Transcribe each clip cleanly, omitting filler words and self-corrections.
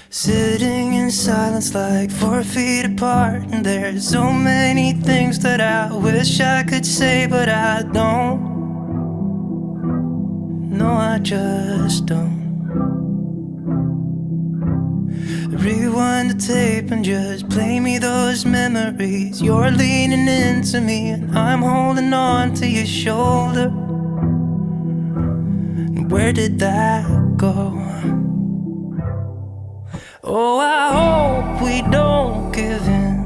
Sitting in silence like 4 feet apart. And there's so many things that I wish I could say, but I don't. No, I just don't. Rewind the tape and just play me those memories. You're leaning into me and I'm holding on to your shoulder. Where did that go? Oh, I hope we don't give in.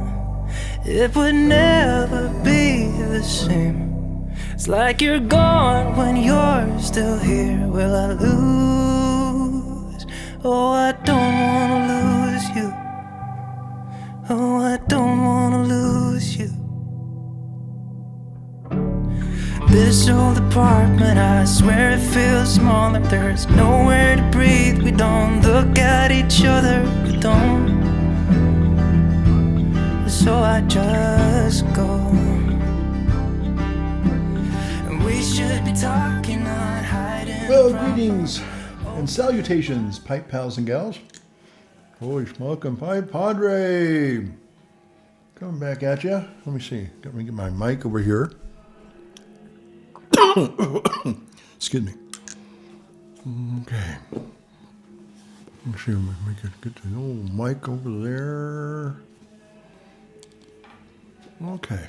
It would never be the same. It's like you're gone when you're still here. Will I lose? Oh, I don't wanna lose you. Oh, I don't wanna lose you. This old apartment, I swear it feels smaller. There's nowhere to breathe. We don't look at each other. We don't. So I just go. And we should be talking, not hiding. Well, greetings and salutations, pipe pals and gals. Holy smoking pipe padre. Coming back at you. Let me see. Let me get my mic over here. Excuse me. Okay. Let's see if we can get the old mic over there. Okay.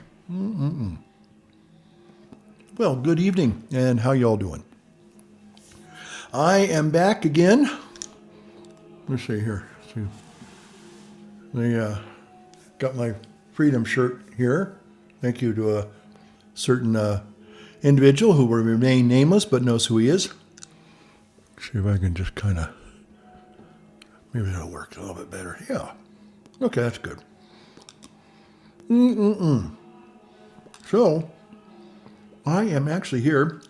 Well, good evening, and how y'all doing? I am back again. Let's see here. See. They got my freedom shirt here. Thank you to a certain individual who will remain nameless but knows who he is. See if I can just kind of, maybe that'll work a little bit better. Yeah. Okay, that's good. So, I am actually here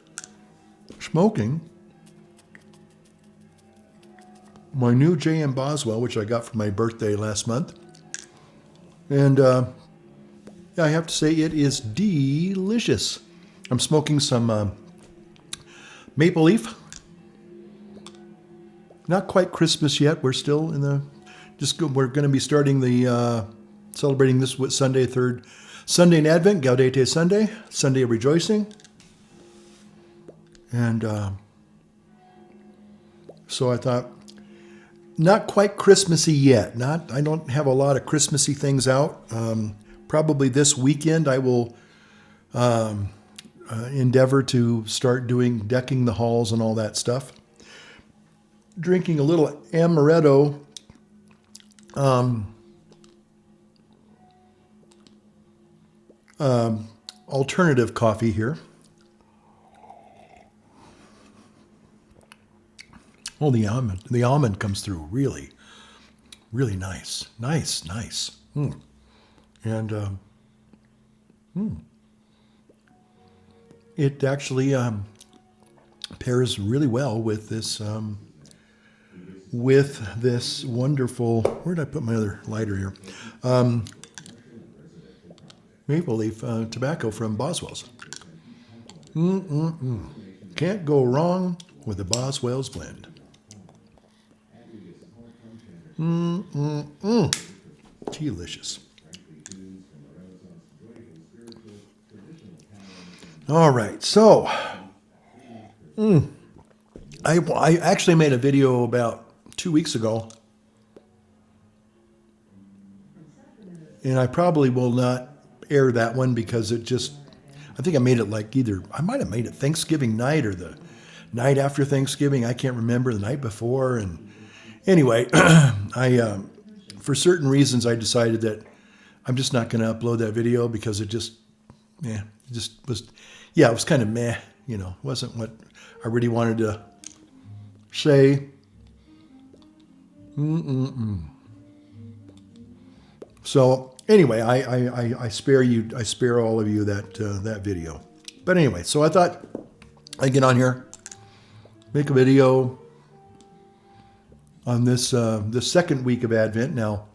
smoking my new J.M. Boswell, which I got for my birthday last month. And I have to say it is delicious. I'm smoking some maple leaf. Not quite Christmas yet. We're still in the, we're going to be starting the, celebrating this Sunday, third Sunday in Advent, Gaudete Sunday, Sunday of Rejoicing. And so I thought, not quite Christmassy yet. I don't have a lot of Christmassy things out. Probably this weekend I will endeavor to start decking the halls and all that stuff. Drinking a little amaretto alternative coffee here. Oh, the almond comes through really, really nice. Nice. And it actually pairs really well with this wonderful, where did I put my other lighter here? Maple leaf tobacco from Boswell's. Can't go wrong with the Boswell's blend. Delicious. All right, so I actually made a video about 2 weeks ago, and I probably will not air that one because it just, I think I made it like I might have made it Thanksgiving night or the night after Thanksgiving. I can't remember, the night before. And anyway, for certain reasons, I decided that I'm just not going to upload that video because it was kind of meh, wasn't what I really wanted to say. So anyway, I spare all of you that video. But anyway, so I thought I'd get on here, make a video on this second week of Advent. Now,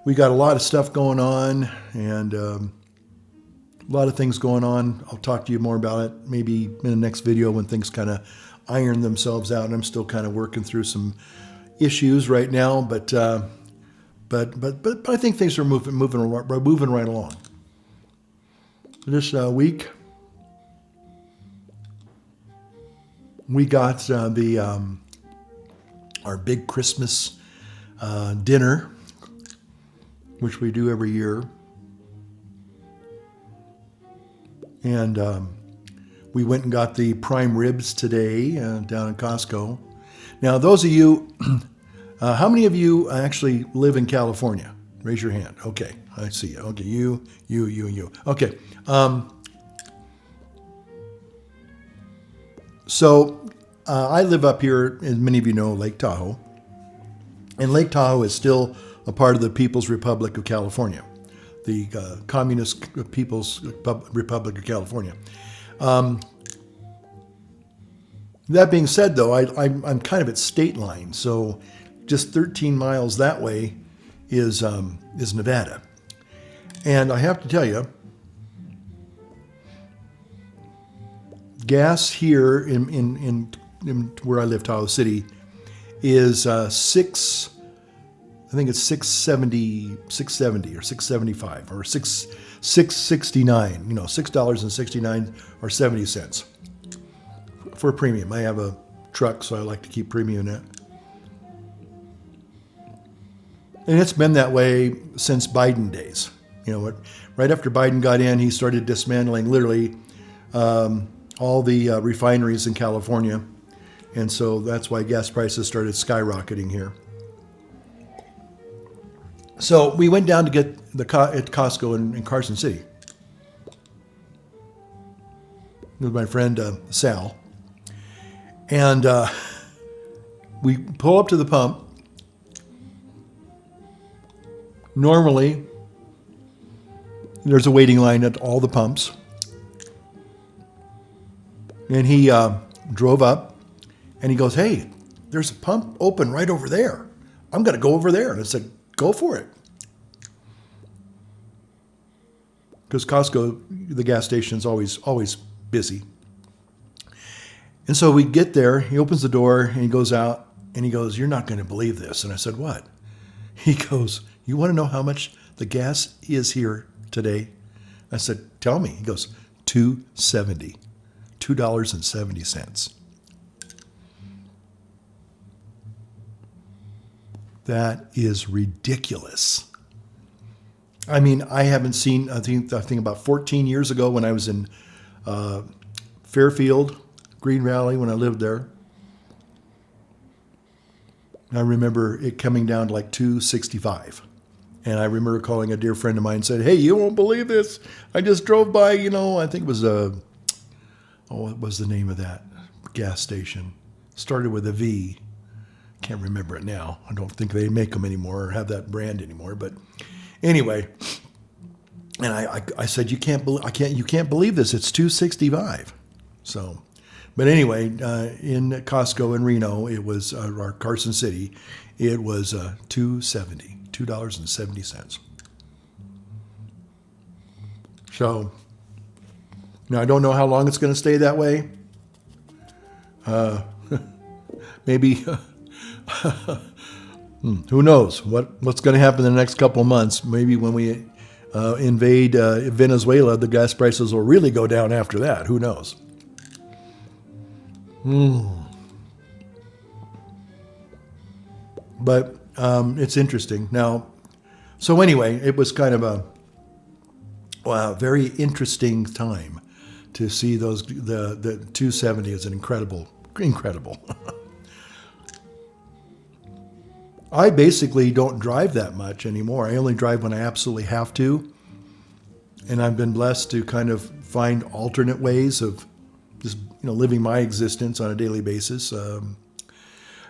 we got a lot of stuff going on and a lot of things going on. I'll talk to you more about it maybe in the next video when things kind of iron themselves out. And I'm still kind of working through some issues right now, but I think things are moving right along. This week, we got our big Christmas dinner, which we do every year, and we went and got the prime ribs today down in Costco. Now, those of you, how many of you actually live in California? Raise your hand. Okay, I see you. Okay, you, and you. Okay. So I live up here, as many of you know, Lake Tahoe. And Lake Tahoe is still a part of the People's Republic of California, the Communist People's Republic of California. That being said, though, I'm kind of at state line, so just 13 miles that way is Nevada. And I have to tell you, gas here in where I live, Tahoe City, is I think it's 670 or 675 or 669. $6.69 or 70 cents for a premium. I have a truck, so I like to keep premium in it. And it's been that way since Biden days. Right after Biden got in, he started dismantling literally all the refineries in California. And so that's why gas prices started skyrocketing here. So we went down to get at Costco in Carson City with my friend Sal. And we pull up to the pump. Normally, there's a waiting line at all the pumps. And he drove up and he goes, "Hey, there's a pump open right over there. I'm going to go over there." And I said, "Go for it." Because Costco, the gas station is always busy. And so we get there, he opens the door and he goes out and he goes, "You're not going to believe this." And I said, "What?" He goes, "You want to know how much the gas is here today?" I said, "Tell me." He goes, $2.70. $2.70. That is ridiculous. I mean, I haven't seen, I think about 14 years ago when I was in Fairfield, Green Valley, when I lived there. I remember it coming down to like $2.65. And I remember calling a dear friend of mine and said, "Hey, you won't believe this. I just drove by, I think it was what was the name of that gas station? Started with a V. Can't remember it now. I don't think they make them anymore or have that brand anymore. But anyway, and I said, you can't believe this. It's $2.65. So, but anyway, in Costco in Reno, it was our Carson City. It was $2.70. $2.70. So now I don't know how long it's going to stay that way. Maybe. Who knows what's going to happen in the next couple of months? Maybe when we invade Venezuela, the gas prices will really go down after that. Who knows? But it's interesting. Now, so anyway, it was kind of a very interesting time to see those. The 270 is an incredible. I basically don't drive that much anymore. I only drive when I absolutely have to. And I've been blessed to kind of find alternate ways of just living my existence on a daily basis.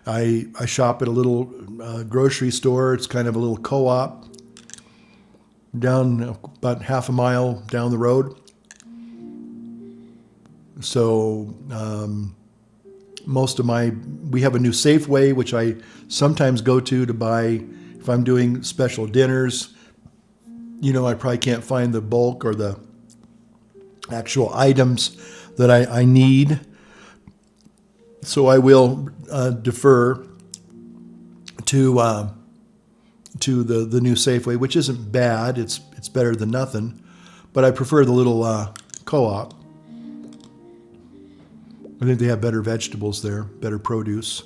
I shop at a little grocery store. It's kind of a little co-op down about half a mile down the road. So we have a new Safeway, which I sometimes go to buy if I'm doing special dinners. I probably can't find the bulk or the actual items that I need. So I will defer to the new Safeway, which isn't bad. It's better than nothing, but I prefer the little co-op. I think they have better vegetables there, better produce,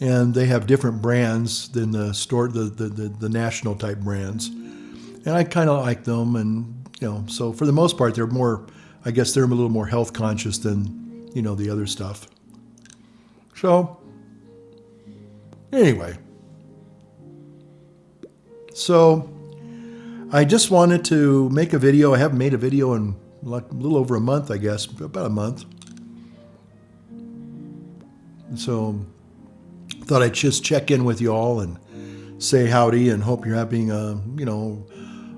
and they have different brands than the store, the national type brands, and I kind of like them. And so for the most part, they're more. I guess they're a little more health conscious than the other stuff. So anyway. So I just wanted to make a video. I haven't made a video in like a little over a month, I guess, about a month. So thought I'd just check in with you all and say howdy and hope you're having a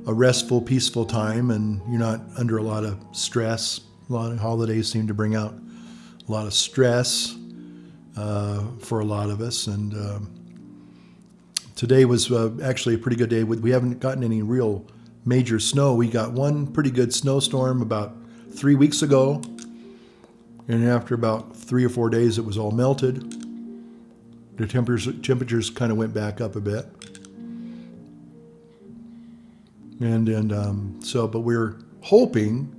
restful, peaceful time and you're not under a lot of stress. A lot of holidays seem to bring out a lot of stress for a lot of us. And today was actually a pretty good day. We haven't gotten any real major snow. We got one pretty good snowstorm about 3 weeks ago. And after about 3 or 4 days, it was all melted. The temperatures kind of went back up a bit. But we're hoping.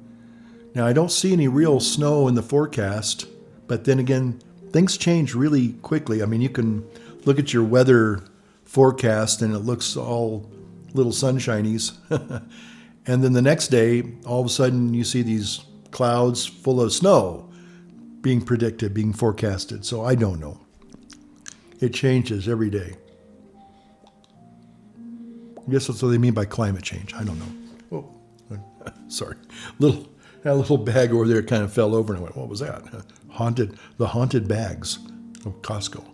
Now, I don't see any real snow in the forecast, but then again, things change really quickly. I mean, you can look at your weather forecast and it looks all little sunshinies. And then the next day, all of a sudden, you see these clouds full of snow being predicted, being forecasted. So I don't know. It changes every day. I guess that's what they mean by climate change. I don't know. Oh, sorry. That little bag over there kind of fell over and I went, what was that? The haunted bags of Costco.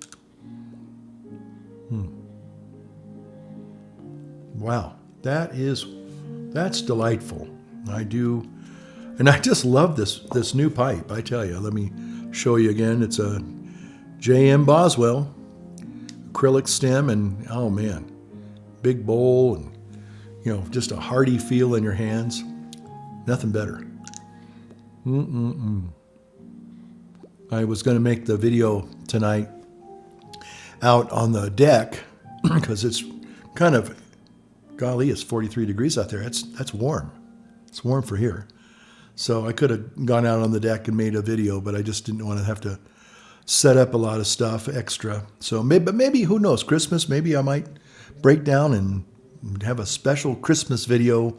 Wow. That's delightful. I just love this new pipe. I tell you, let me show you again. It's a J.M. Boswell acrylic stem, and oh man, big bowl, and just a hearty feel in your hands. Nothing better. I was going to make the video tonight out on the deck because it's kind of, golly, it's 43 degrees out there. That's warm. It's warm for here. So I could have gone out on the deck and made a video, but I just didn't want to have to set up a lot of stuff extra. So maybe who knows, Christmas, maybe I might break down and have a special Christmas video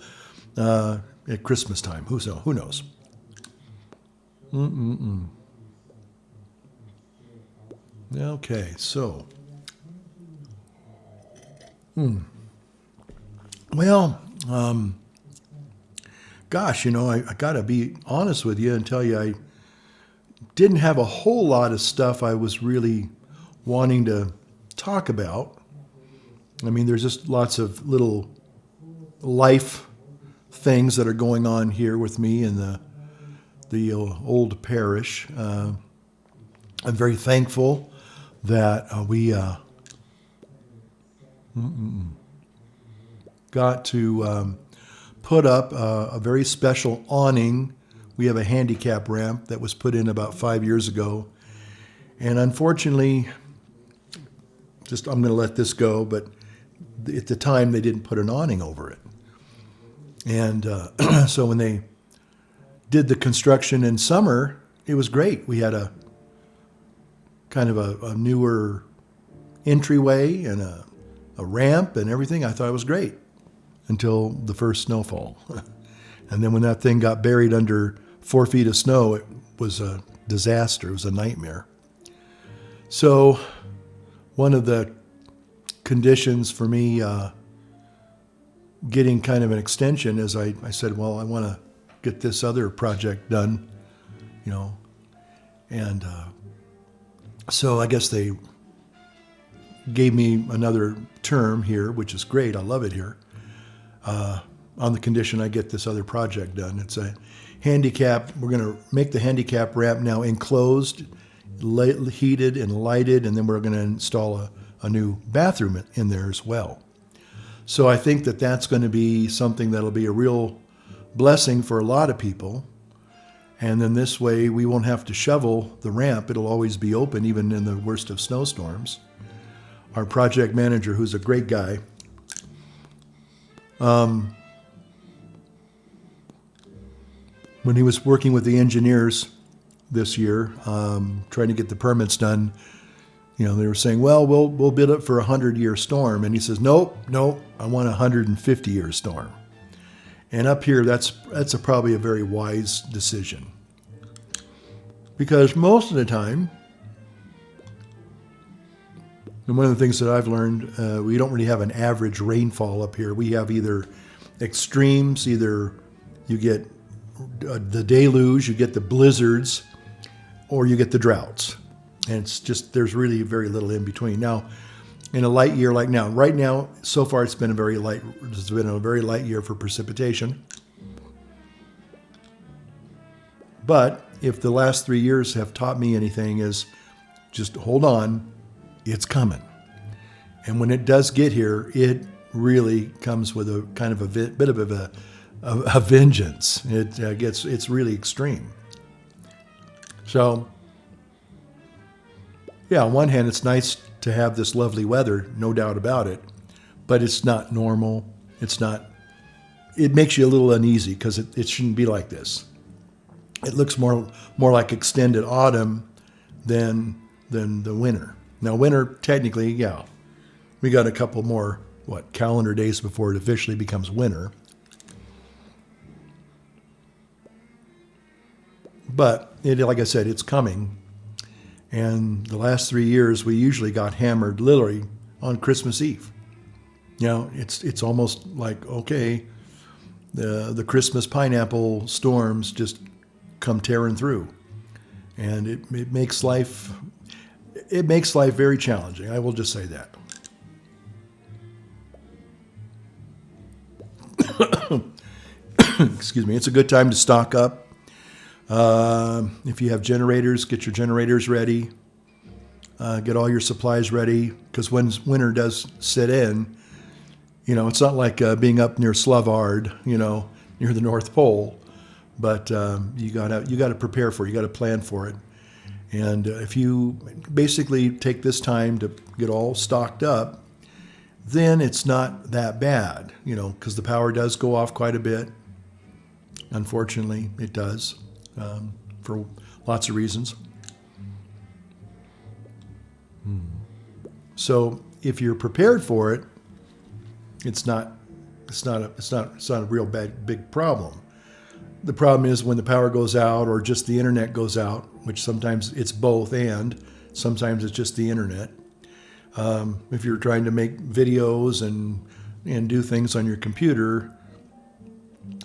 at Christmas time. Who knows? Okay, so. Well, gosh, I got to be honest with you and tell you I didn't have a whole lot of stuff I was really wanting to talk about. I mean, there's just lots of little life things that are going on here with me in the old parish. I'm very thankful that we got to put up a very special awning. We have a handicap ramp that was put in about 5 years ago. And unfortunately, I'm going to let this go, but at the time they didn't put an awning over it. And so when they did the construction in summer, it was great. We had a kind of a newer entryway and a ramp and everything. I thought it was great until the first snowfall. And then when that thing got buried under 4 feet of snow, it was a disaster. It was a nightmare. So one of the conditions for me getting kind of an extension is I said, well, I want to get this other project done, and so I guess they gave me another term here, which is great. I love it here. On the condition I get this other project done. It's a handicap. We're going to make the handicap ramp now enclosed, heated and lighted, and then we're going to install a new bathroom in there as well. So I think that that's going to be something that'll be a real blessing for a lot of people. And then this way we won't have to shovel the ramp. It'll always be open, even in the worst of snowstorms. our project manager, who's a great guy, when he was working with the engineers this year, trying to get the permits done, they were saying, well, we'll bid it for a 100-year storm. And he says, nope, I want a 150-year storm. And up here, that's probably a very wise decision. Because most of the time, and one of the things that I've learned, we don't really have an average rainfall up here. We have either extremes, either you get the deluge, you get the blizzards, or you get the droughts. And it's just, there's really very little in between. Now, in a light year like now, right now, so far it's been a very light year for precipitation. But if the last 3 years have taught me anything, is just hold on, it's coming. And when it does get here, it really comes with a kind of a bit of a vengeance. It's really extreme. So, yeah, on one hand, it's nice to have this lovely weather, no doubt about it, but it's not normal. It makes you a little uneasy because it shouldn't be like this. It looks more like extended autumn than the winter. Now, winter, technically, yeah, we got a couple more, calendar days before it officially becomes winter. But, like I said, it's coming. And the last 3 years, we usually got hammered literally on Christmas Eve. It's almost like, okay, the Christmas pineapple storms just come tearing through. And it makes life very challenging. I will just say that. Excuse me. It's a good time to stock up. If you have generators, get your generators ready. Get all your supplies ready, because when winter does set in, it's not like being up near Slavard, near the North Pole, but you gotta prepare for it. You gotta plan for it. And if you basically take this time to get all stocked up, then it's not that bad, because the power does go off quite a bit. Unfortunately, it does, for lots of reasons. So if you're prepared for it, it's not a real big problem. The problem is when the power goes out or just the internet goes out, which sometimes it's both and sometimes it's just the internet. If you're trying to make videos and do things on your computer,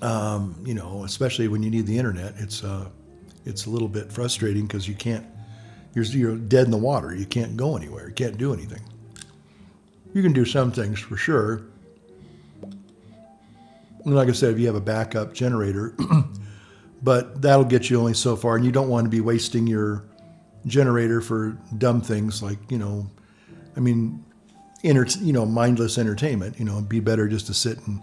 especially when you need the internet, it's a little bit frustrating because you're dead in the water. You can't go anywhere. You can't do anything. You can do some things for sure. And like I said, if you have a backup generator, but that'll get you only so far, and you don't want to be wasting your generator for dumb things like, mindless entertainment. It'd be better just to sit and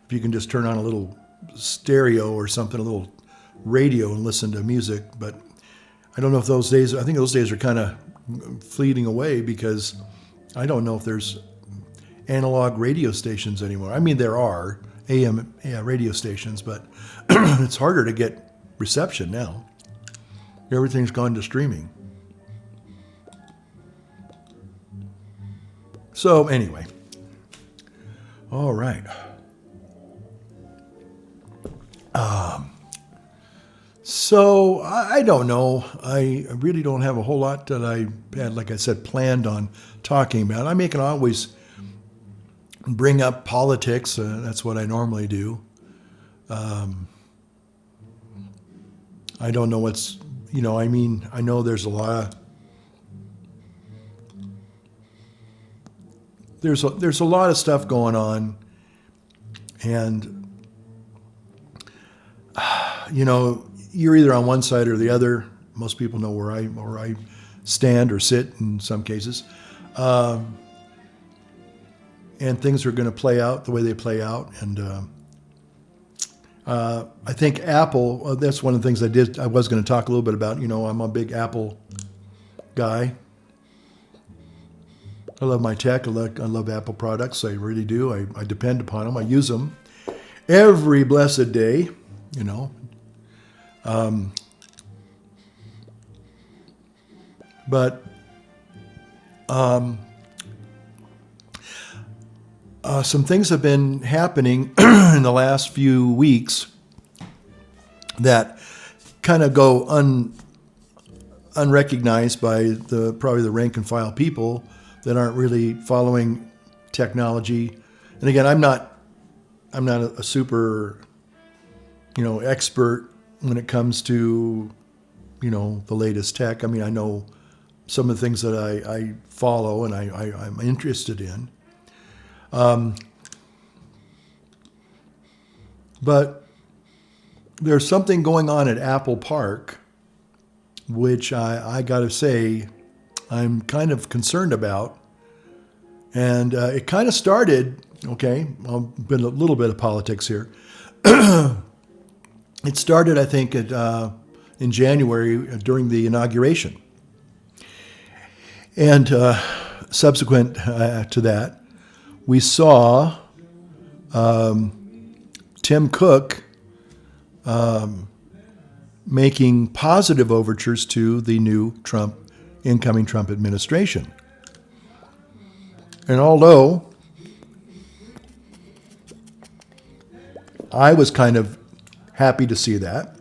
if you can just turn on a little stereo or something, a little radio and listen to music. But I don't know if I think those days are kind of fleeting away because I don't know if there's analog radio stations anymore. I mean, there are AM radio stations, but it's harder to get reception now. Everything's gone to streaming. So anyway, all right. So I don't know. I really don't have a whole lot that I had, like I said, planned on talking about. I can always bring up politics. That's what I normally do. I don't know what's, I know there's a lot of, there's a lot of stuff going on, and you're either on one side or the other. Most people know where I stand or sit in some cases, and things are going to play out the way they play out. And I think Apple. That's one of the things I was going to talk a little bit about. I'm a big Apple guy. I love my tech. I love Apple products. I really do. I depend upon them. I use them every blessed day, you know. But some things have been happening in the last few weeks that kind of go unrecognized by probably the rank and file people that aren't really following technology. And again, I'm not a super, expert when it comes to, the latest tech. I mean, I know some of the things that I follow and I'm interested in. But there's something going on at Apple Park, which I got to say, I'm kind of concerned about. And it kind of started, okay, I'll bit a little bit of politics here. It started, I think, in January during the inauguration. And subsequent to that, we saw Tim Cook making positive overtures to the new incoming Trump administration. And although I was kind of happy to see that,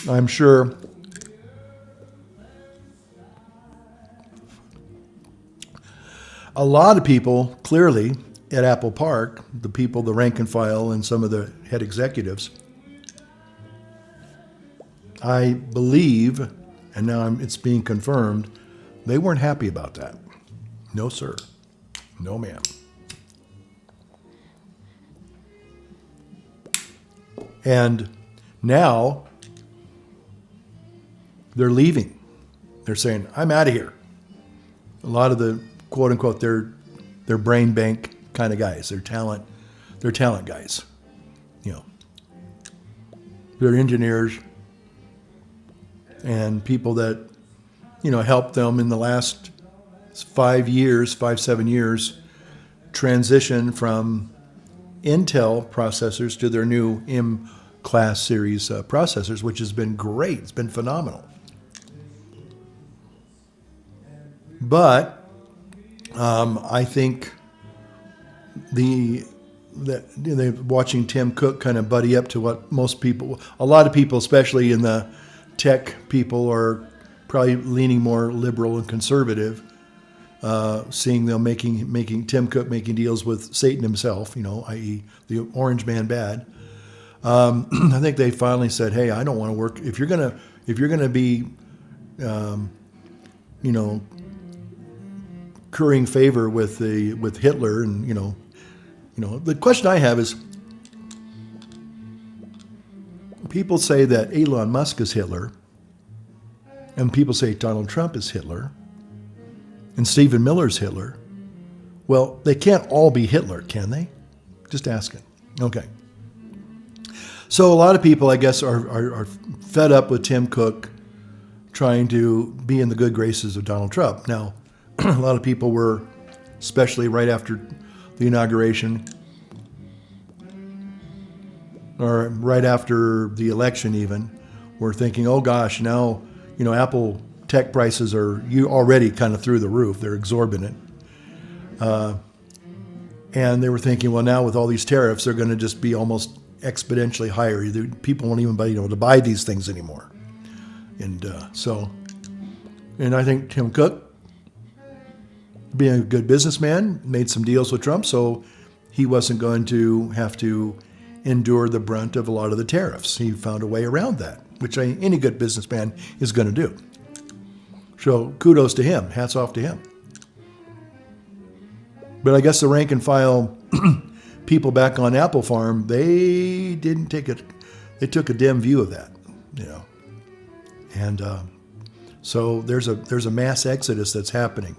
I'm sure a lot of people, clearly, at Apple Park, the rank and file and some of the head executives, I believe, and now it's being confirmed, they weren't happy about that. No, sir. No, ma'am. And now they're leaving. They're saying, I'm out of here. A lot of the quote unquote, they're brain bank kind of guys. They're talent guys. They're engineers and people that, helped them in the last 7 years, transition from Intel processors to their new M-class series processors, which has been great. It's been phenomenal. But I think watching Tim Cook kind of buddy up to what a lot of people, especially in the tech people, are probably leaning more liberal and conservative, seeing them making Tim Cook making deals with Satan himself, i.e. the Orange Man bad. I think they finally said, "Hey, I don't want to work. If you're gonna be, currying favor with Hitler, and the question I have is, people say that Elon Musk is Hitler, and people say Donald Trump is Hitler, and Stephen Miller's Hitler. Well, they can't all be Hitler, can they? Just asking. Okay. So a lot of people, I guess, are fed up with Tim Cook trying to be in the good graces of Donald Trump. Now, a lot of people were, especially right after the inauguration, or right after the election even, were thinking, oh gosh, now, Apple tech prices are already kind of through the roof. They're exorbitant. And they were thinking, well, now with all these tariffs, they're going to just be almost exponentially higher. People won't even be able to buy these things anymore. And I think Tim Cook, being a good businessman, made some deals with Trump, so he wasn't going to have to endure the brunt of a lot of the tariffs. He found a way around that, which any good businessman is going to do. So kudos to him. Hats off to him. But I guess the rank and file people back on Apple Farm, they didn't take it. They took a dim view of that, And so there's a mass exodus that's happening.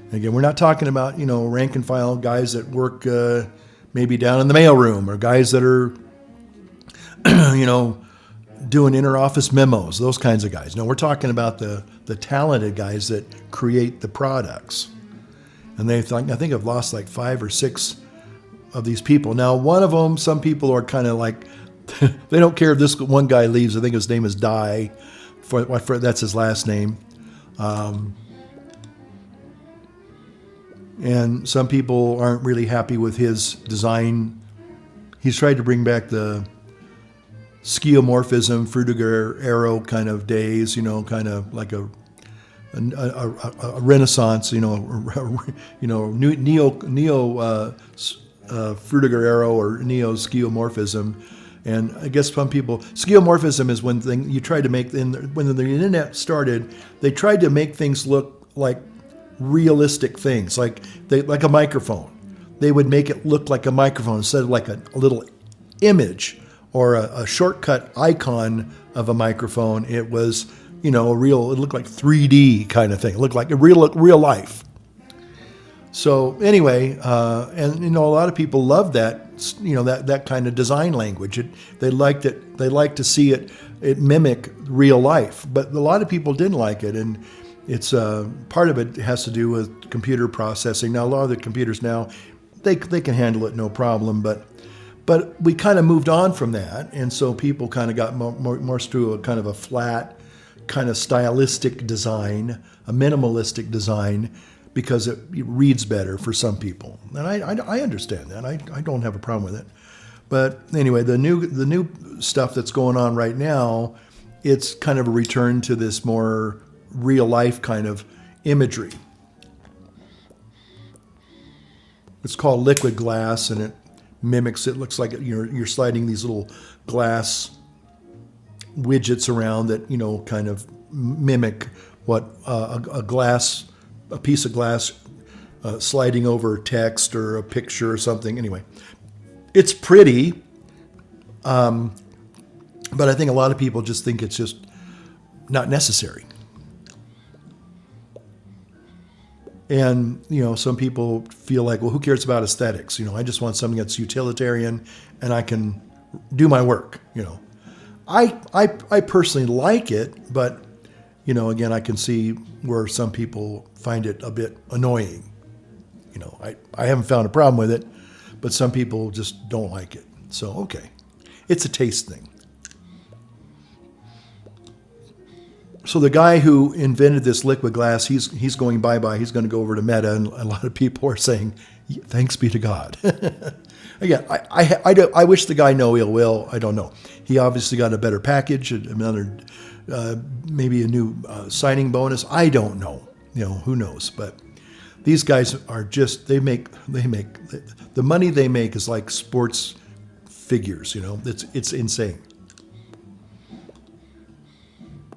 And again, we're not talking about rank and file guys that work maybe down in the mailroom, or guys that are doing inter-office memos, those kinds of guys. No, we're talking about the talented guys that create the products. And I think I've lost like 5 or 6 of these people. Now, one of them, some people are kind of like, they don't care if this one guy leaves. I think his name is Dye. That's his last name. And some people aren't really happy with his design. He's tried to bring back the skeuomorphism, Frutiger arrow kind of days, kind of like a Renaissance, neo Frutiger arrow or neo skeuomorphism. And I guess some people, skeuomorphism is one thing you tried to make, when the internet started, they tried to make things look like realistic things, like a microphone. They would make it look like a microphone instead of like a little image or a shortcut icon of a microphone. It was, it looked like 3D kind of thing. It looked like a real life. So anyway, and a lot of people love that, that kind of design language. They liked it. They like to see it mimic real life. But a lot of people didn't like it, and it's part of it has to do with computer processing. Now a lot of the computers now, they can handle it no problem, but we kind of moved on from that, and so people kind of got more to a kind of a flat, kind of stylistic design, a minimalistic design, because it reads better for some people, and I understand that. I don't have a problem with it. But anyway, the new stuff that's going on right now, it's kind of a return to this more real life kind of imagery. It's called liquid glass, and it mimics. It looks like you're sliding these little glass widgets around that kind of mimic what a piece of glass sliding over text or a picture or something. Anyway, it's pretty, but I think a lot of people just think it's just not necessary. And, some people feel like, well, who cares about aesthetics? I just want something that's utilitarian and I can do my work, I personally like it, but, again, I can see where some people find it a bit annoying. I haven't found a problem with it, but some people just don't like it. So, okay. It's a taste thing. So the guy who invented this liquid glass, he's going bye-bye. He's going to go over to Meta, and a lot of people are saying, thanks be to God. Again, I wish the guy no ill will. I don't know. He obviously got a better package, another maybe a new signing bonus. I don't know. Who knows? But these guys are just, they make the money they make is like sports figures. It's insane.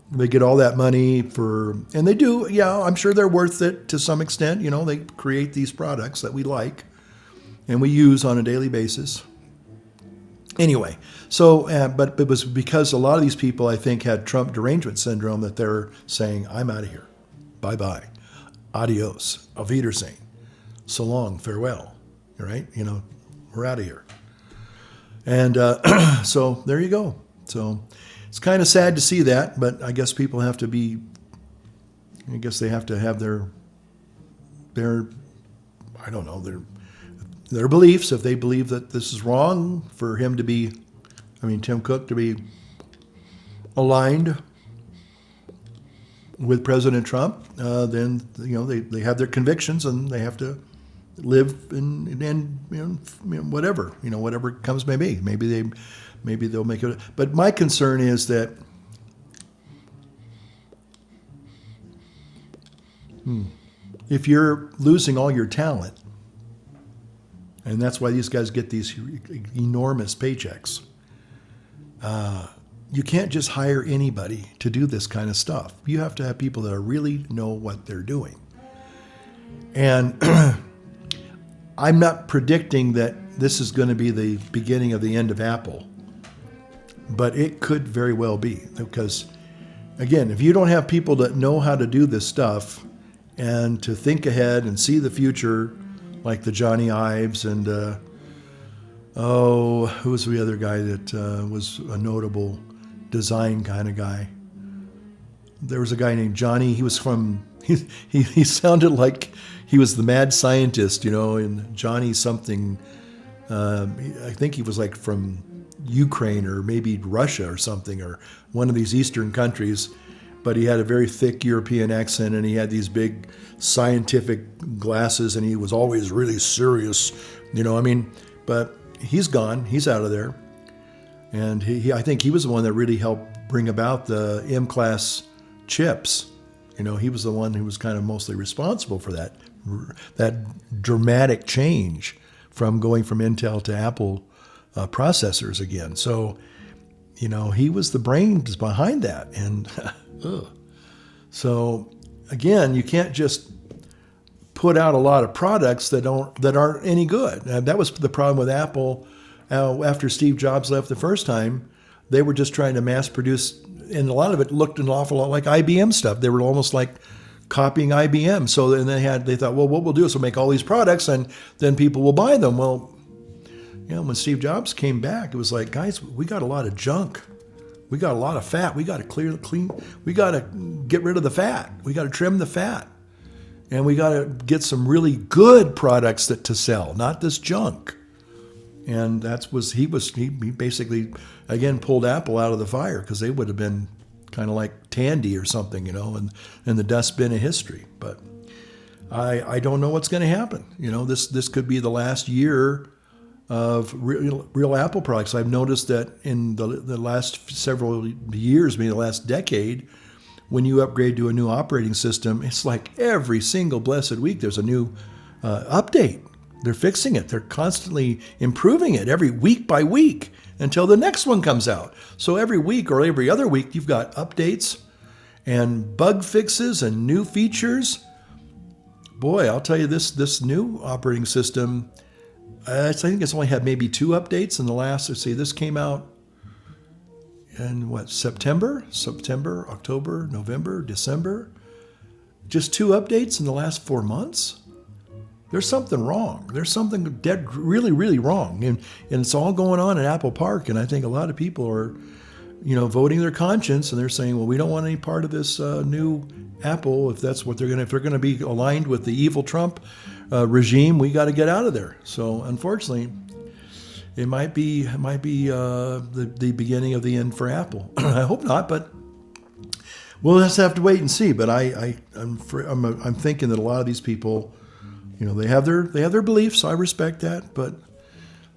They get all that money and they do, I'm sure they're worth it to some extent. They create these products that we like and we use on a daily basis. Anyway, so, but it was because a lot of these people, I think, had Trump derangement syndrome that they're saying, I'm out of here. Bye-bye. Adios. Auf Wiedersehen. So long. Farewell. Right? We're out of here. And so there you go. So it's kind of sad to see that, but I guess people have to be, they have to have their I don't know, their beliefs. If they believe that this is wrong for him to be, Tim Cook to be aligned with President Trump, then, they have their convictions and they have to live and whatever, whatever comes may be. Maybe they'll make it. But my concern is that if you're losing all your talent, and that's why these guys get these enormous paychecks, you can't just hire anybody to do this kind of stuff. You have to have people that really know what they're doing. And I'm not predicting that this is going to be the beginning of the end of Apple. But it could very well be, because, again, if you don't have people that know how to do this stuff and to think ahead and see the future, like the Johnny Ives and, who was the other guy that was a notable design kind of guy. There was a guy named Johnny. He was from, he sounded like he was the mad scientist, and Johnny something. I think he was like from Ukraine or maybe Russia or something, or one of these Eastern countries. But he had a very thick European accent, and he had these big scientific glasses, and he was always really serious, But he's gone. He's out of there. And I think he was the one that really helped bring about the M-class chips. He was the one who was kind of mostly responsible for that dramatic change from going from Intel to Apple processors again. So, he was the brains behind that. And so, again, you can't just put out a lot of products that aren't any good. That was the problem with Apple. After Steve Jobs left the first time, they were just trying to mass produce, and a lot of it looked an awful lot like IBM stuff. They were almost like copying IBM. So then they thought, well, what we'll do is we'll make all these products, and then people will buy them. Well, when Steve Jobs came back, it was like, guys, we got a lot of junk. We got a lot of fat. We got to clean. We got to get rid of the fat. We got to trim the fat. And we got to get some really good products to sell, not this junk. And he basically, again, pulled Apple out of the fire, because they would have been kind of like Tandy or something, in the dustbin of history. But I don't know what's going to happen. This could be the last year of real Apple products. I've noticed that in the last several years, maybe the last decade, when you upgrade to a new operating system, it's like every single blessed week there's a new update. They're fixing it. They're constantly improving it every week by week until the next one comes out. So every week or every other week, you've got updates and bug fixes and new features. Boy, I'll tell you, this new operating system, I think it's only had maybe 2 updates in the last, this came out in September, October, November, December. Just 2 updates in the last 4 months. There's something wrong. There's something dead, really, really wrong. And it's all going on at Apple Park. And I think a lot of people are, voting their conscience, and they're saying, well, we don't want any part of this new Apple. If that's what if they're going to be aligned with the evil Trump regime, we got to get out of there. So unfortunately, it might be the beginning of the end for Apple. I hope not, but we'll just have to wait and see. But I'm thinking that a lot of these people, they have their beliefs. I respect that, but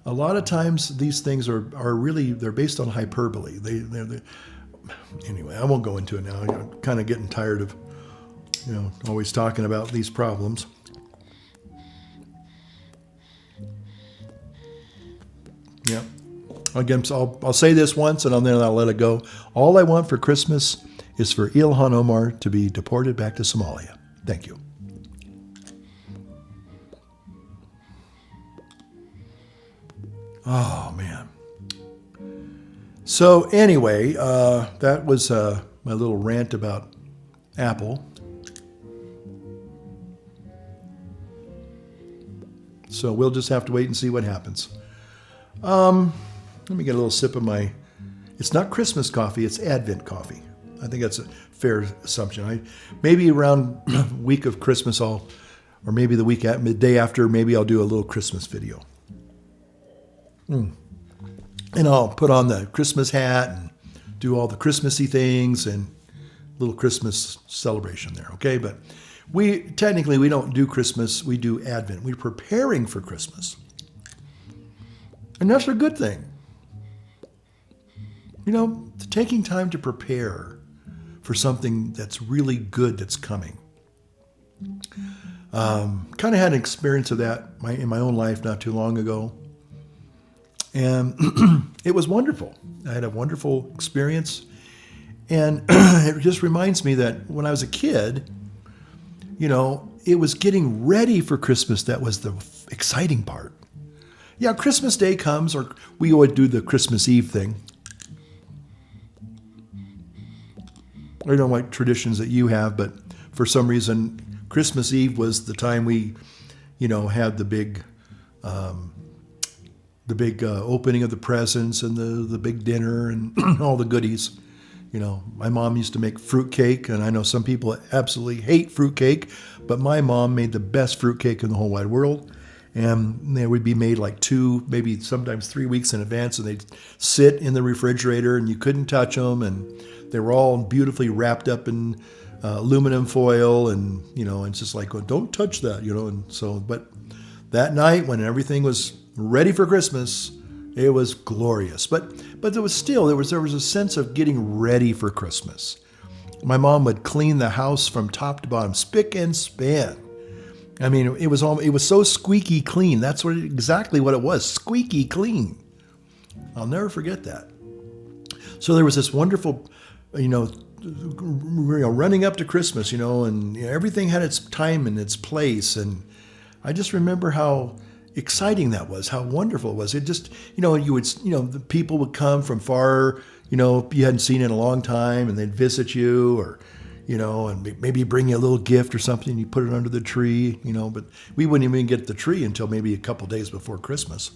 a lot of times these things are really, they're based on hyperbole. Anyway, I won't go into it now. I'm kind of getting tired of always talking about these problems. Yeah. Again, so I'll say this once, and then I'll let it go. All I want for Christmas is for Ilhan Omar to be deported back to Somalia. Thank you. Oh, man. So anyway, that was my little rant about Apple. So we'll just have to wait and see what happens. Let me get a little sip of it's not Christmas coffee, it's Advent coffee. I think that's a fair assumption. Maybe around week of Christmas or maybe the day after, maybe I'll do a little Christmas video. And I'll put on the Christmas hat and do all the Christmassy things and little Christmas celebration there, okay? But we don't do Christmas, we do Advent. We're preparing for Christmas. And that's a good thing. Taking time to prepare for something that's really good that's coming. Kind of had an experience of that in my own life not too long ago. And it was wonderful. I had a wonderful experience. And it just reminds me that when I was a kid, it was getting ready for Christmas that was the exciting part. Yeah, Christmas Day comes, or we would do the Christmas Eve thing. I don't know what traditions that you have, but for some reason, Christmas Eve was the time we, had the the big opening of the presents and the big dinner and all the goodies. You know, my mom used to make fruitcake, and I know some people absolutely hate fruitcake, but my mom made the best fruitcake in the whole wide world. And they would be made like 2, maybe sometimes 3 weeks in advance, and they'd sit in the refrigerator, and you couldn't touch them, and they were all beautifully wrapped up in aluminum foil, and you know, it's just like, well, don't touch that, you know. And so, but that night when everything was ready for Christmas, it was glorious. But there was a sense of getting ready for Christmas. My mom would clean the house from top to bottom, spick and span. I mean, it was so squeaky clean. That's exactly what it was, squeaky clean. I'll never forget that. So there was this wonderful, running up to Christmas, and everything had its time and its place. And I just remember how exciting that was, how wonderful it was. It just, the people would come from far, you hadn't seen in a long time, and they'd visit you, or, and maybe bring you a little gift or something. You put it under the tree, but we wouldn't even get the tree until maybe a couple days before Christmas.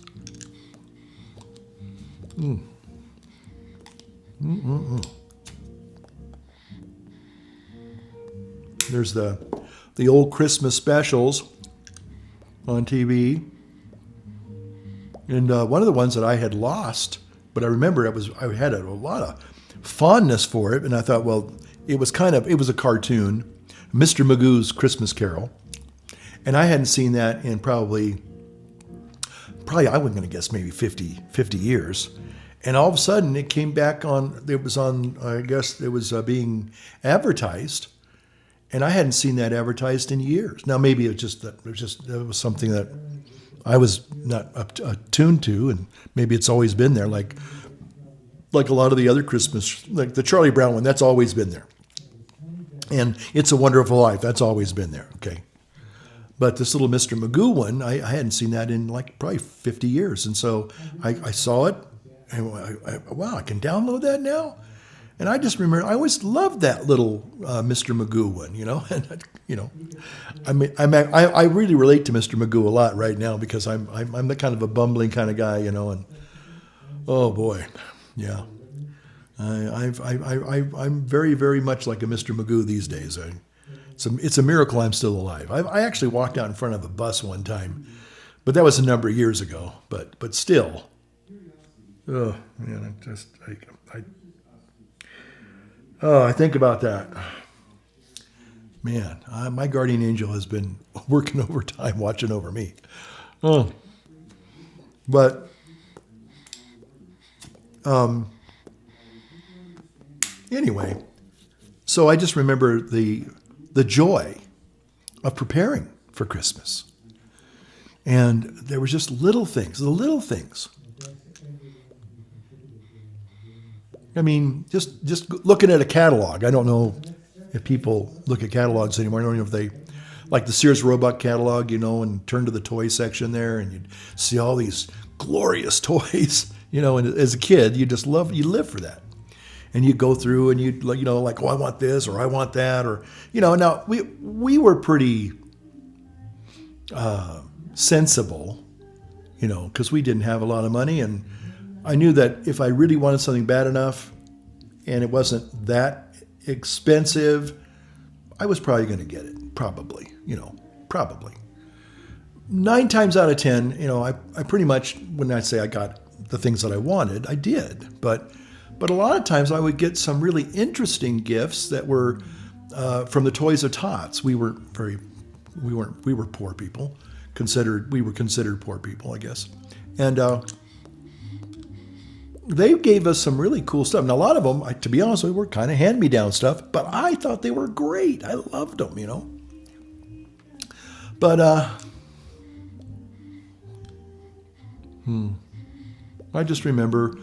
There's the old Christmas specials on TV. And one of the ones that I had lost, but I remember I had a lot of fondness for it. And I thought, well, it was a cartoon, Mr. Magoo's Christmas Carol. And I hadn't seen that in probably I wasn't going to guess maybe 50 years. And all of a sudden it came back I guess it was being advertised. And I hadn't seen that advertised in years. Now, maybe it was something that I was not attuned to, and maybe it's always been there, like a lot of the other Christmas, like the Charlie Brown one, that's always been there. And It's a Wonderful Life, that's always been there, okay? But this little Mr. Magoo one, I hadn't seen that in like probably 50 years. And so I saw it, and wow, I can download that now? And I just remember, I always loved that little Mr. Magoo one, And I really relate to Mr. Magoo a lot right now, because I'm the kind of a bumbling kind of guy, and oh boy, yeah, I'm very, very much like a Mr. Magoo these days. It's a miracle I'm still alive. I actually walked out in front of a bus one time, but that was a number of years ago. But still, oh man, I think about that. Man, my guardian angel has been working overtime, watching over me. Oh. But anyway, so I just remember the joy of preparing for Christmas. And there were just the little things. I mean, just looking at a catalog. I don't know if people look at catalogs anymore. I don't know if they, like the Sears Roebuck catalog, and turn to the toy section there, and you'd see all these glorious toys, and as a kid, you live for that. And you go through and you'd, like, oh, I want this, or I want that, or, now we were pretty sensible, because we didn't have a lot of money, and I knew that if I really wanted something bad enough and it wasn't that expensive, I was probably going to get it. Probably. 9 times out of 10, I pretty much, when I say I got the things that I wanted, I did. But a lot of times I would get some really interesting gifts that were from the Toys of Tots. We were poor people. We were considered poor people, I guess. And they gave us some really cool stuff. Now, a lot of them, to be honest with you, were kind of hand-me-down stuff, but I thought they were great. I loved them, But, I just remember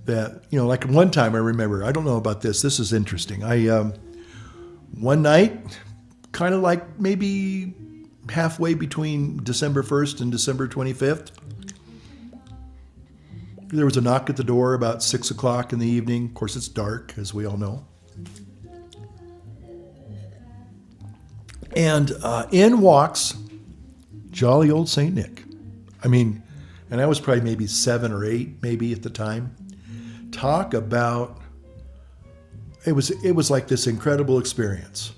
that, like one time I don't know about this. This is interesting. One night, kind of like maybe halfway between December 1st and December 25th, there was a knock at the door about 6 o'clock in the evening. Of course, it's dark, as we all know. And in walks jolly old St. Nick. I mean, and I was probably maybe 7 or 8, maybe at the time. Talk about, it was like this incredible experience,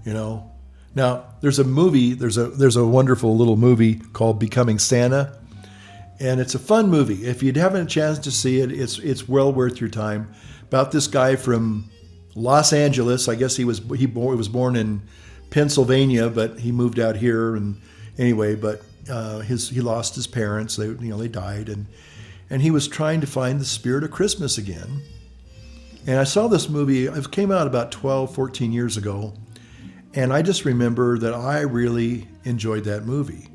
you know. Now there's a movie, there's a wonderful little movie called Becoming Santa, and it's a fun movie. If you haven't a chance to see it, it's well worth your time. About this guy from Los Angeles. I guess he was born in Pennsylvania, but he moved out here. And anyway, but he lost his parents. They died, and he was trying to find the spirit of Christmas again. And I saw this movie. It came out about 12, 14 years ago, and I just remember that I really enjoyed that movie.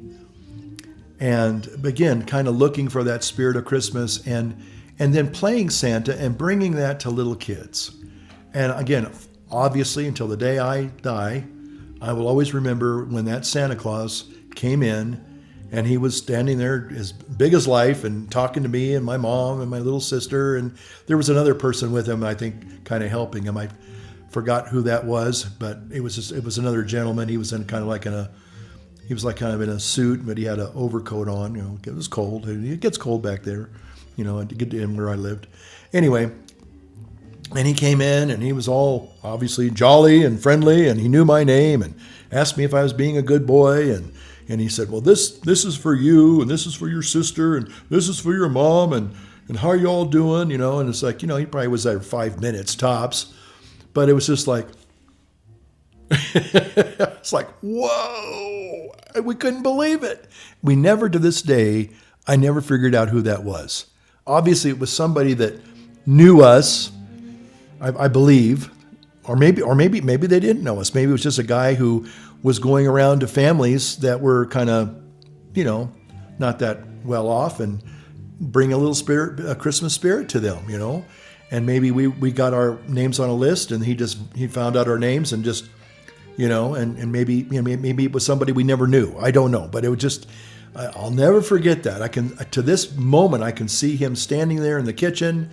And again, kind of looking for that spirit of Christmas, and then playing Santa and bringing that to little kids. And again, obviously, until the day I die, I will always remember when that Santa Claus came in, and he was standing there as big as life and talking to me and my mom and my little sister. And there was another person with him, I think, kind of helping him. I forgot who that was, but it was another gentleman. He was in kind of like in a suit, but he had an overcoat on. You know, it was cold. It gets cold back there, you know, to get in where I lived. Anyway, and he came in, and he was all obviously jolly and friendly, and he knew my name and asked me if I was being a good boy, and he said, well, this is for you, and this is for your sister, and this is for your mom, and how are you all doing, you know? And it's like, you know, he probably was there 5 minutes tops, but it was just like, it's like, whoa, we couldn't believe it. We never, to this day, I never figured out who that was. Obviously, it was somebody that knew us, I believe, or maybe they didn't know us. Maybe it was just a guy who was going around to families that were kind of, you know, not that well off, and bring a Christmas spirit to them, you know. And maybe we got our names on a list, and he found out our names and just, you know, and maybe, you know, maybe it was somebody we never knew. I don't know, but it was just, I'll never forget that. To this moment, I can see him standing there in the kitchen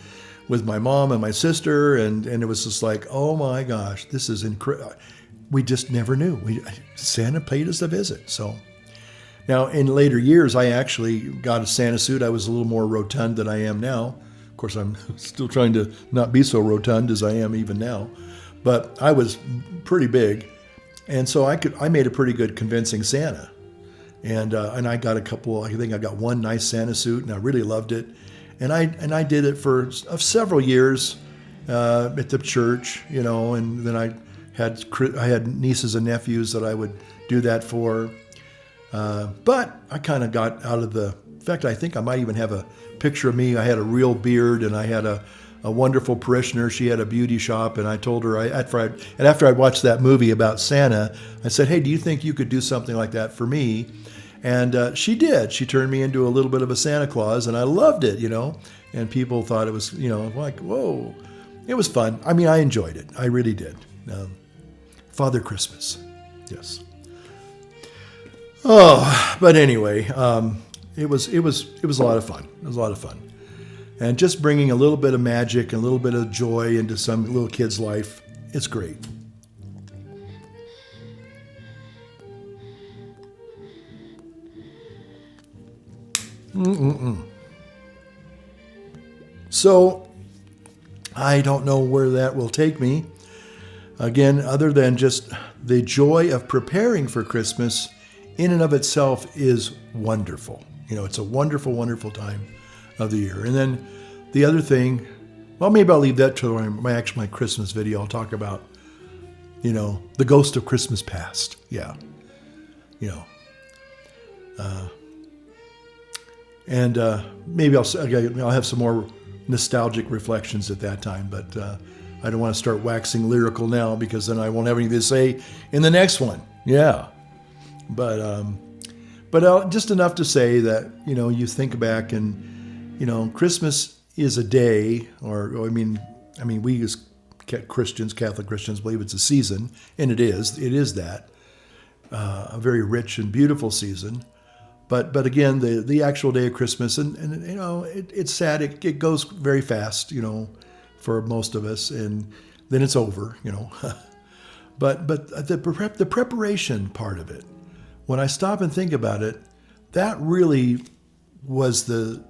with my mom and my sister, and it was just like, oh my gosh, this is incredible. We just never knew. Santa paid us a visit. So now in later years, I actually got a Santa suit. I was a little more rotund than I am now. Of course, I'm still trying to not be so rotund as I am even now, but I was pretty big. And so I made a pretty good convincing Santa. And I got I think I got one nice Santa suit, and I really loved it. And I did it for several years at the church, you know, and then I had nieces and nephews that I would do that for. But I kind of got out of in fact, I think I might even have a picture of me. I had a real beard, and I had a wonderful parishioner. She had a beauty shop, and I told her, after I watched that movie about Santa, I said, hey, do you think you could do something like that for me? And she did. She turned me into a little bit of a Santa Claus, and I loved it, you know. And people thought it was, you know, like, whoa. It was fun. I mean, I enjoyed it. I really did. Father Christmas. Yes. Oh, but anyway, it was a lot of fun. It was a lot of fun. And just bringing a little bit of magic and a little bit of joy into some little kid's life, it's great. So, I don't know where that will take me. Again, other than just the joy of preparing for Christmas in and of itself is wonderful. You know, it's a wonderful, wonderful time of the year. And then the other thing, well, maybe I'll leave that to my Christmas video. I'll talk about, you know, the ghost of Christmas past. Yeah. You know. And maybe I'll have some more nostalgic reflections at that time, but I don't want to start waxing lyrical now, because then I won't have anything to say in the next one. Yeah. But just enough to say that, you know, you think back and, you know, Christmas is a day, or I mean, we as Christians, Catholic Christians, believe it's a season, and it is that, a very rich and beautiful season. But again, the actual day of Christmas, and you know, it's sad. It goes very fast, you know, for most of us, and then it's over, you know. but the preparation part of it, when I stop and think about it, that really was the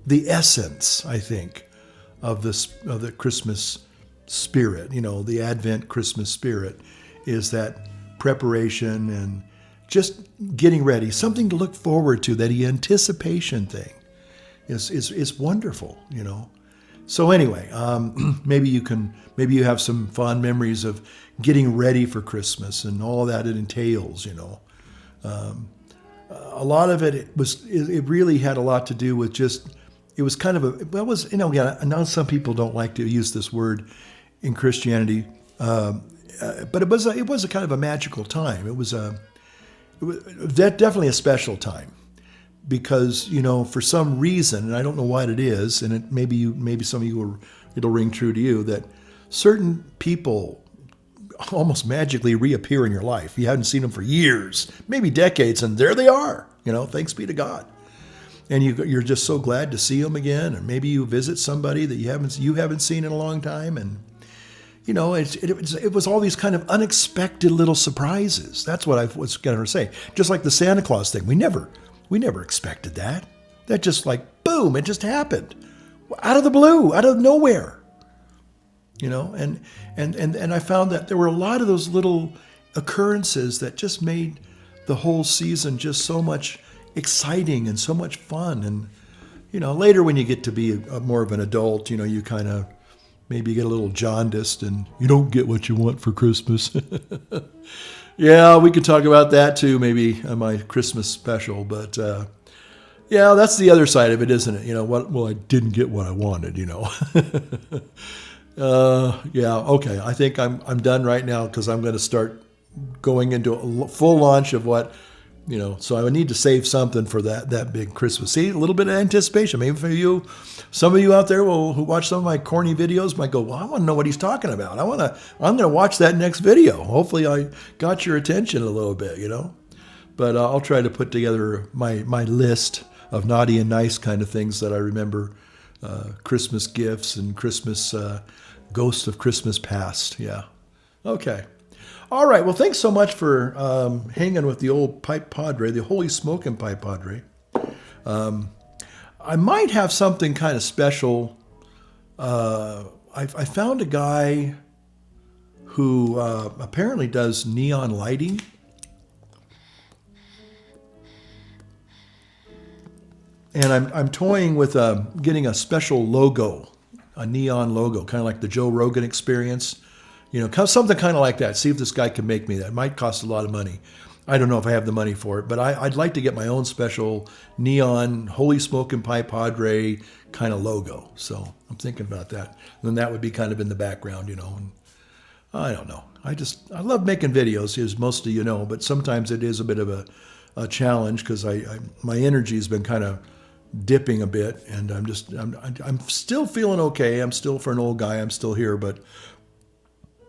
essence, I think, of the Christmas spirit. The Advent Christmas spirit is that preparation and just getting ready, something to look forward to. That anticipation thing is wonderful. So anyway, maybe you have some fond memories of getting ready for Christmas and all that it entails. A lot of it really had a lot to do with just, it was kind of I know some people don't like to use this word in Christianity, but it was a kind of a magical time. It was definitely a special time because, for some reason, and I don't know what it is, and maybe some of you it'll ring true to you, that certain people almost magically reappear in your life. You haven't seen them for years, maybe decades, and there they are. Thanks be to God. And you're just so glad to see them again. And maybe you visit somebody that you haven't seen in a long time, and it was all these kind of unexpected little surprises. That's what I was going to say. Just like the Santa Claus thing, we never expected that. That just like boom, it just happened out of the blue, out of nowhere. And I found that there were a lot of those little occurrences that just made the whole season just so much exciting and so much fun. And, later when you get to be more of an adult, you kind of maybe get a little jaundiced and you don't get what you want for Christmas. Yeah, we could talk about that too, maybe on my Christmas special. But, yeah, that's the other side of it, isn't it? I didn't get what I wanted, Yeah, okay. I think I'm done right now because I'm going to start going into a full launch of what, so I would need to save something for that big Christmas. See, a little bit of anticipation. Maybe for you, some of you out there who watch some of my corny videos might go, well, I want to know what he's talking about. I'm going to watch that next video. Hopefully I got your attention a little bit, But I'll try to put together my list of naughty and nice kind of things that I remember, Christmas gifts and Christmas ghosts of Christmas past. Yeah. Okay. All right. Well, thanks so much for hanging with the old Pipe Padre, the Holy Smoking Pipe Padre. I might have something kind of special. I found a guy who apparently does neon lighting. And I'm toying with getting a special logo, a neon logo, kind of like the Joe Rogan Experience. Something kind of like that. See if this guy can make me that. It might cost a lot of money. I don't know if I have the money for it, but I'd like to get my own special neon Holy Smoking Pipe Padre kind of logo. So I'm thinking about that. And then that would be kind of in the background, And I don't know. I love making videos, as most of you know, but sometimes it is a bit of a challenge because my energy has been kind of dipping a bit, and I'm still feeling okay. I'm still, for an old guy, I'm still here, but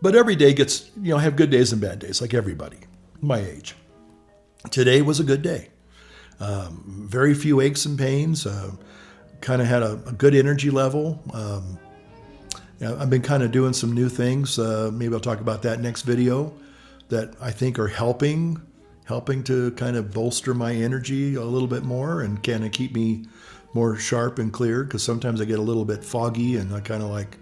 every day gets, I have good days and bad days, like everybody my age. Today was a good day. Very few aches and pains. Kind of had a good energy level. I've been kind of doing some new things. Maybe I'll talk about that next video that I think are helping to kind of bolster my energy a little bit more and kind of keep me more sharp and clear, because sometimes I get a little bit foggy and I kind of like,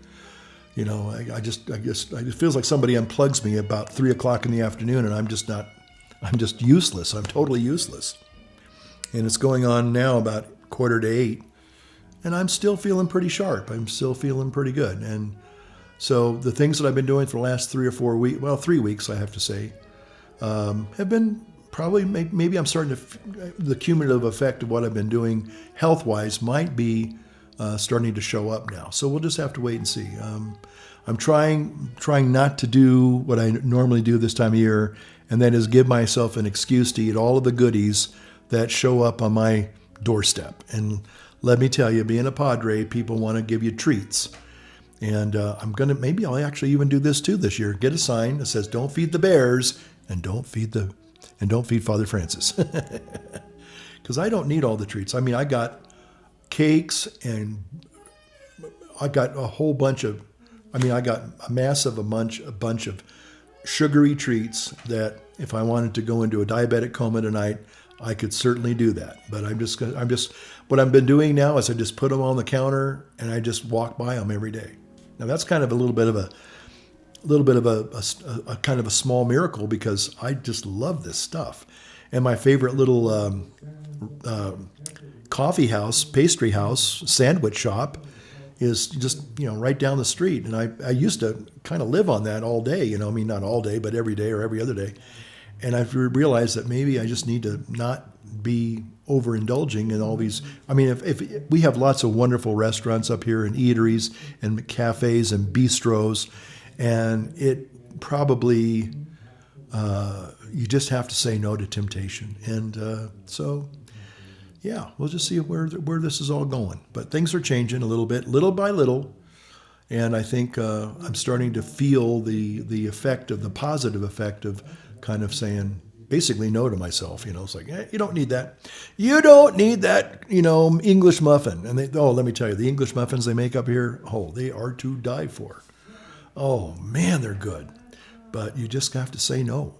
I just it feels like somebody unplugs me about 3:00 in the afternoon, and I'm just useless. I'm totally useless. And it's going on now about 7:45, and I'm still feeling pretty sharp. I'm still feeling pretty good. And so the things that I've been doing for the last 3 or 4 weeks, 3 weeks, I have to say, have been probably, maybe I'm starting to, the cumulative effect of what I've been doing health-wise might be starting to show up now. So we'll just have to wait and see. I'm trying not to do what I normally do this time of year, and that is give myself an excuse to eat all of the goodies that show up on my doorstep. And let me tell you, being a Padre, people want to give you treats. And maybe I'll actually even do this too this year. Get a sign that says, "Don't feed the bears and don't feed Father Francis." Because I don't need all the treats. I mean, I got cakes and I got a whole bunch of, I got a bunch of sugary treats that if I wanted to go into a diabetic coma tonight, I could certainly do that. But what I've been doing now is I just put them on the counter and I just walk by them every day. Now that's kind of a little bit of a kind of a small miracle because I just love this stuff. And my favorite little coffee house, pastry house, sandwich shop is just, right down the street. And I used to kind of live on that all day, I mean, not all day, but every day or every other day. And I've realized that maybe I just need to not be overindulging in all these. I mean, if we have lots of wonderful restaurants up here and eateries and cafes and bistros, and it probably, you just have to say no to temptation. And so, yeah, we'll just see where this is all going. But things are changing a little bit, little by little. And I think I'm starting to feel the effect of the positive effect of kind of saying basically no to myself. It's like, you don't need that. You don't need that, English muffin. And let me tell you, the English muffins they make up here, they are to die for. Oh, man, they're good. But you just have to say no.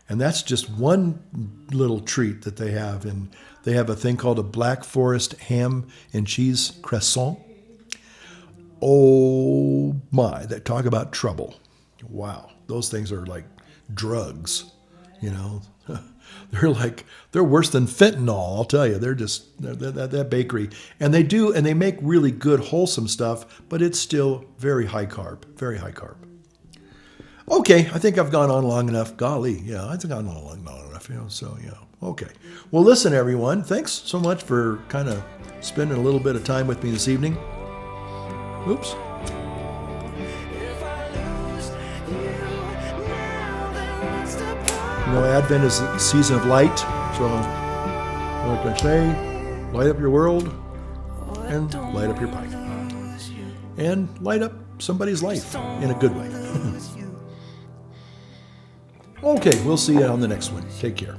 And that's just one little treat that they have. And they have a thing called a Black Forest ham and cheese croissant. Oh, my. That talk about trouble. Wow. Those things are like drugs, They're worse than fentanyl, I'll tell you. They're just that bakery. And they make really good, wholesome stuff, but it's still very high carb, very high carb. Okay, I think I've gone on long enough. Golly, yeah, I think I've gone on long enough, so, okay. Well, listen, everyone, thanks so much for kind of spending a little bit of time with me this evening. Oops. Advent is the season of light, so like I say, light up your world and light up your pipe. And light up somebody's life in a good way. Okay, we'll see you on the next one. Take care.